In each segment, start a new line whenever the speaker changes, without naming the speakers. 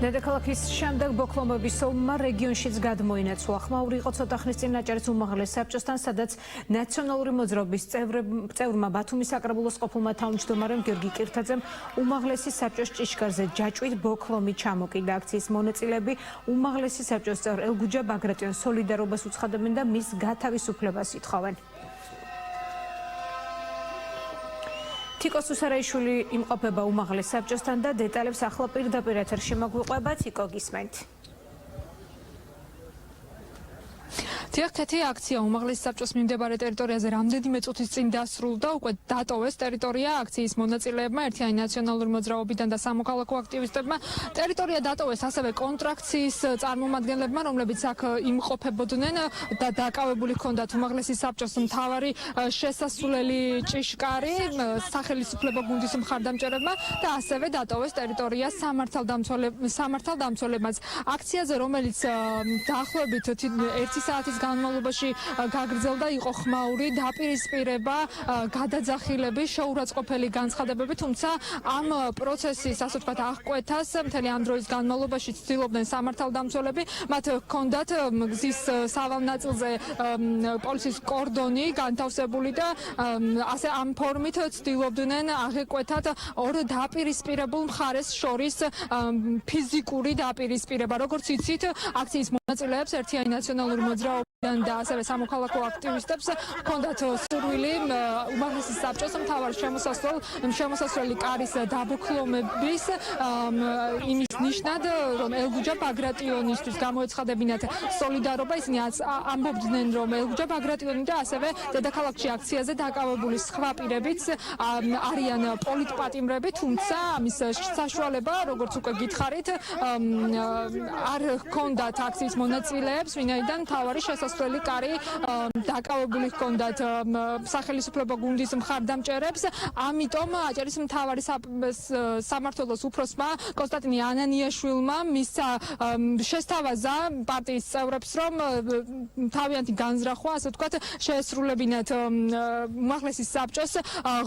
დედაქალაქის შემდეგ ბოქლომების ომმა რეგიონშიც გადმოინაცვლა. ხმაური იყო ცოტა ხნის წინ აჭარის უმაღლეს საბჭოსთან, სადაც ნაციონალური მოძრაობის წევრმა ბათუმის საკრებულოს ყოფილმა თავმჯდომარემ გიორგი კირთაძემ უმაღლესი საბჭოს ჭიშკარზე ჯაჭვით ბოქლომი ჩამოკიდა. აქციის მონაწილეები უმაღლესი საბჭოს წევრ ელგუჯა ბაგრატიონს სოლიდარობას უცხადებენ და მის გათავისუფლებას ითხოვენ. თიკო სუსარეიშვილი იმყოფება უმაღლეს საბჭოსთან და დეტალებს ახლა პირდაპირ ეთერში მოგვიყვება. თიკო, გისმენთ.
თექეთი აქცია უმაღლეს საბჭოს მიმდებარე ტერიტორიაზე რამდენიმე წუთის წინ დასრულდა, უკვე დატოვეს ტერიტორია აქციის მონაწილეებმა, ერთიანი ნაციონალური მოძრაობიდან და სამოქალაქო აქტივისტებმა. ტერიტორია დატოვეს ასევე კონტრაქციის წარმომადგენლებმა, რომლებიც აქ იმყოფებოდნენ და დაკავებული ჰქონდათ უმაღლესი საბჭოს მთავარი შესასვლელი ჭიშკარი სახელმწიფო გუნდის მხარდამჭერებმა და ასევე დატოვეს ტერიტორია სამართალდამცველებმაც. აქციაზე, რომელიც დაახლოებით 1 საათის განმავლობაში გაგრძელდა, იყო ხმაური, დაპირისპირება, გადაძახილები, შეურაცხყოფელი განცხადებები, თუმცა ამ პროცესის, ასე ვთქვათ, აღკვეთას მთელი ამ დროის განმავლობაში ცდილობდნენ სამართალდამცველები, მათ ჰქონდათ გზის სავალ ნაწილზე პოლიციის კორდონი განთავსებული და ასე ამ ფორმით ცდილობდნენ აღეკვეთათ ორ დაპირისპირებულ მხარეს შორის ფიზიკური დაპირისპირება. როგორც იცით, აქციის მონაწილეებს ერთიანი ნაციონალური მოძრაობა და ასევე სამოქალაქო აქტივისტებს ჰქონდათ სურვილი უმაღლესი საბჭოს მთავარი შემოსასვლელი კარის დაბოქლომების იმის ნიშნად, რომ ელგუჯა ბაგრატიონისთვის გამოეცხადებინათ სოლიდარობა. ისინი ამბობდნენ, რომ ელგუჯა ბაგრატიონი და ასევე დედაქალაქში აქციაზე დაკავებული სხვა პირებიც არიან პოლიტპატიმრები, თუმცა ამის საშუალება, როგორც უკვე გითხარით, არ ჰქონდათ აქციის მონაწილეებს, ვინაიდან მთავარი შესასვლელი კარი დაკავებული ჰქონდათ სახელმწიფო გუნდის მხარდამჭერებს. ამიტომ აჭარის მთავარი სამმართველოს უფროსმა კონსტანტინე ანანიაშვილმა მისცა შესთავაზა პარტიის წევრებს, რომ თავიანთი განზრახვა, ასე ვთქვათ, შეესრულებინათ უმაღლესი საბჭოს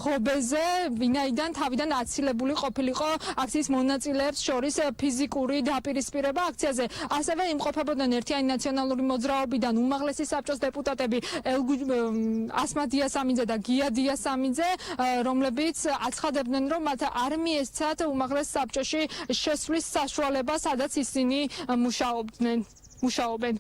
ღობეზე, ვინაიდან თავიდან აცილებული ყოფილიყო აქციის მონაწილეებს შორის ფიზიკური დაპირისპირება. აქციაზე ასევე იმყოფებოდნენ ერთიანი ნაციონალური მოძრაობიდან უმაღლესი საბჭოს დეპუტატები ასმა დიასამინძე და გია დიასამინძე, რომლებიც აცხადებდნენ, რომ მათ არ მიესცათ უმაღლეს საბჭოში შესვლის საშუალება, სადაც ისინი მუშაობენ.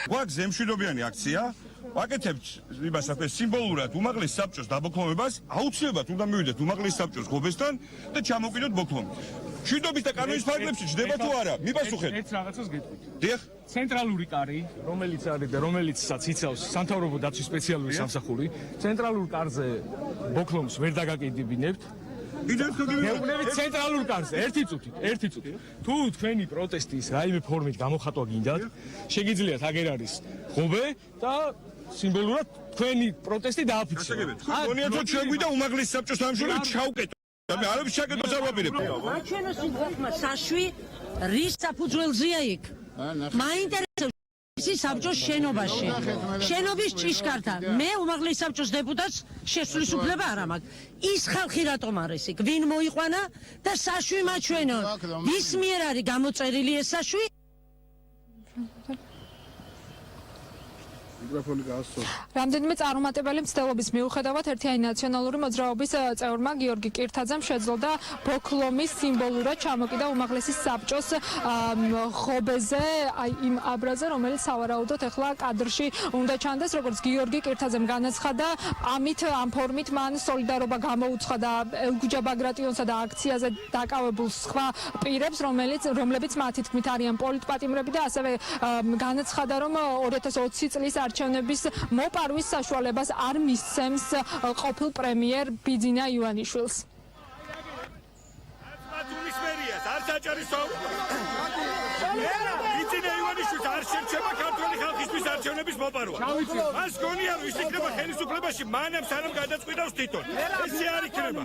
გვაქვს ზემშვიდობიანი აქცია, ვაკეთებთ იმას ახლა სიმბოლურად უმაღლეს საბჭოს დაბოქლომებას, აუცილებლად უნდა მივიდეთ უმაღლეს საბჭოს ღობესთან და ჩამოვყიდოთ ბოქლომი. მშვიდობის და კანონის ფარგლებში ჯდება თუ არა? მიპასუხეთ.
ერთ რაღაცას გეტყვით.
დიახ.
ცენტრალური კარი, რომელიც არის და რომელიცაც იცავს სამთავრობო დაცვის სპეციალური სამსახური, ცენტრალურ კარზე ბოქლომს ვერ დაგაკიდებინებთ. მეუბნებით ცენტრალურ კარზე, ერთი წუთი. თუ თქვენი პროტესტის რაიმე ფორმით გამოხატვა გინდათ, შეგიძლიათ აგერ არის ღობე და სიმბოლურად თქვენი პროტესტი დააფიქსიროთ.
გონიათო შეგვიდა უმაღლეს საბჭოს დამშრომლებს ჩავკეტო. მე არაფერს ჩაკეტოს არ ვაპირებ.
მაჩვენოს იმხმა საშვი რის საფუძველზეა იქ. მაინტერესებს საბჭოს შენობაში. შენობის ჭიშკართან. მე უმაღლეს საბჭოს დეპუტატს შესვლის უფლება არ მაქვს. ის ხალხი რატომ არის იქ? ვინ მოიყვანა და საშვი მაჩვენო. ვის მიერ არის გამოწერილი ეს საშვი?
რამდენიმე წარუმატებელი მცდელობის მიუხედავად ერთიანი ნაციონალური მოძრაობის წევრმა გიორგი კირთაძემ შეძლო და ბოქლომის სიმბოლურად ჩამოკიდა უმაღლესი საბჭოს ღობეზე, იმ აბრაზე, რომელიც სავარაუდოდ ახლა კადრში უნდა ჩანდეს, როგორც გიორგი კირთაძემ განაცხადა, ამ ფორმით მან სოლიდარობა გამოუცხადა ელგუჯა ბაგრატიონსა და აქციაზე დაკავებულ სხვა პირებს, რომლებიც მათი თქმით არიან პოლიტპატიმრები და ასევე განაცხადა, რომ 2020 წლის არჩევნების მოპარვის საშუალებას არ მისცემს ყოფილ პრემიერ ბიძინა ივანიშვილს.
არ საჭარის იცი ივანიშვილს არ შერჩება ქართული ხალხისთვის არჩევნების მოპარვა. მას გონია რომ ის იქნება ხელისუფლებაში მანამ სანამ გადაწყვიტავს თვითონ. ესე არ იქნება.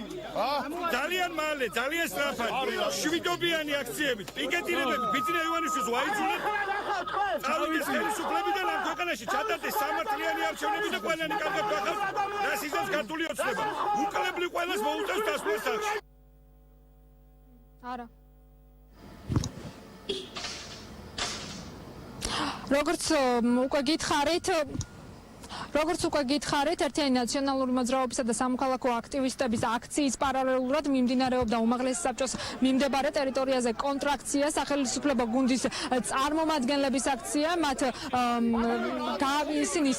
ძალიან მალე, ძალიან სწრაფად, შვიდობიანი აქციებით, პიკეტირებები ბიძინა ივანიშვილს ვაიძულეთ. წავიდეს ხელისუფლებიდან ამ ქვეყანაში ჩატარდეს სამართლიანი არჩევნები და ყველანი კარგად ვახავს რას იზამს ქართული ოცნება. უკლებლი ყველას მოუწევს დასვლა სახში.
არა. როგორც უკვე გითხარით, ერთიანი ნაციონალური მოძრაობისა და სამოქალაქო აქტივისტების აქციის პარალელურად მიმდინარეობდა უმაღლესი საბჭოს მიმდებარე ტერიტორიაზე კონტრაქცია, სახელმწიფო გუნდის წარმომადგენლების აქცია, მათ ისინი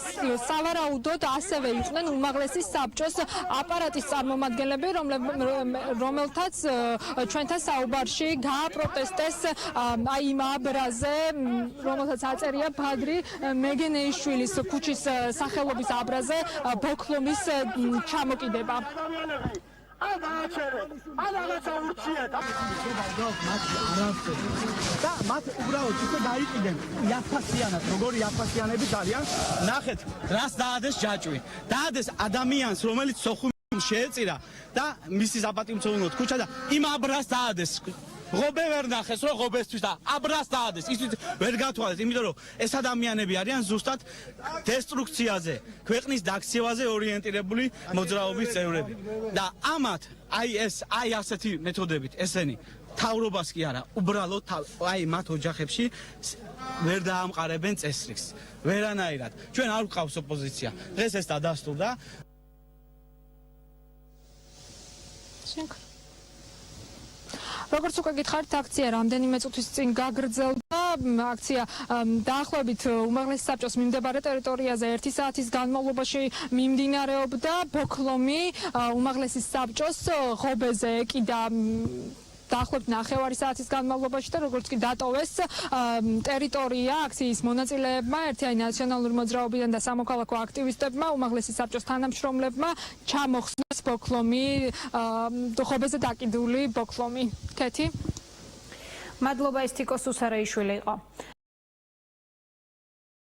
სავარაუდოდ ასევე იყვნენ უმაღლესი საბჭოს აპარატის წარმომადგენლები, რომელთაც ჩვენთან საუბარში გააპროტესტეს აი იმ აბრაზე, რომელსაც აწერია ბადრი მეგენეიშვილის ქუჩის სახელობის აბრაზე ბოქლომის ჩამოკიდება.
და მათ უბრალოდ ისე დაიყიდნენ იაფასიანად, როგორი იაფასიანები ძალიან. ნახეთ, რას დაადეს ჯაჭვი. დაადეს ადამიანს, რომელიც სოხუმს შეეწირა და მისი საპატიმცემლოდ ქუჩა და იმ აბრას დაადეს. ღობე ვერ ნახეს, რომ ღობესთვის და აბრას დაადეს. ისიც ვერ გათვალეს, იმიტომ რომ ეს ადამიანები არიან ზუსტად დესტრუქციაზე, ქვეყნის დაქცევაზე ორიენტირებული მოძრაობის წევრები. და ამათ აი ასეთი მეთოდებით ესენი თავრობას კი არა, უბრალოდ აი მათ ოჯახებში ვერ დაამყარებენ წესრიგს. ვერანაირად. ჩვენ არ გვყავს ოპოზიცია. დღეს ეს დადასტურდა.
როგორც უკვე გითხარით, აქცია რამდენიმე წუთის წინ გაგრძელდა. აქცია დაახლოებით უმაღლესი საბჭოს მიმდებარე ტერიტორიაზე 1 საათის განმავლობაში მიმდინარეობდა. ბოქლომი უმაღლესი საბჭოს ღობეზე ეკიდა დაახლოებით 9 საათის განმავლობაში და როგორც კი დატოვეს ტერიტორია აქციის მონაწილეებმა, ერთიანი ნაციონალური მოძრაობიდან და სამოქალაქო აქტივისტებმა, უმაღლესი საბჭოს თანამშრომლებმა ჩამოხსნეს ბოქლომი, ღობეზე დაკიდული ბოქლომი. კეთი.
მადლობა, ეს თიკო სუსარეიშვილი იყო.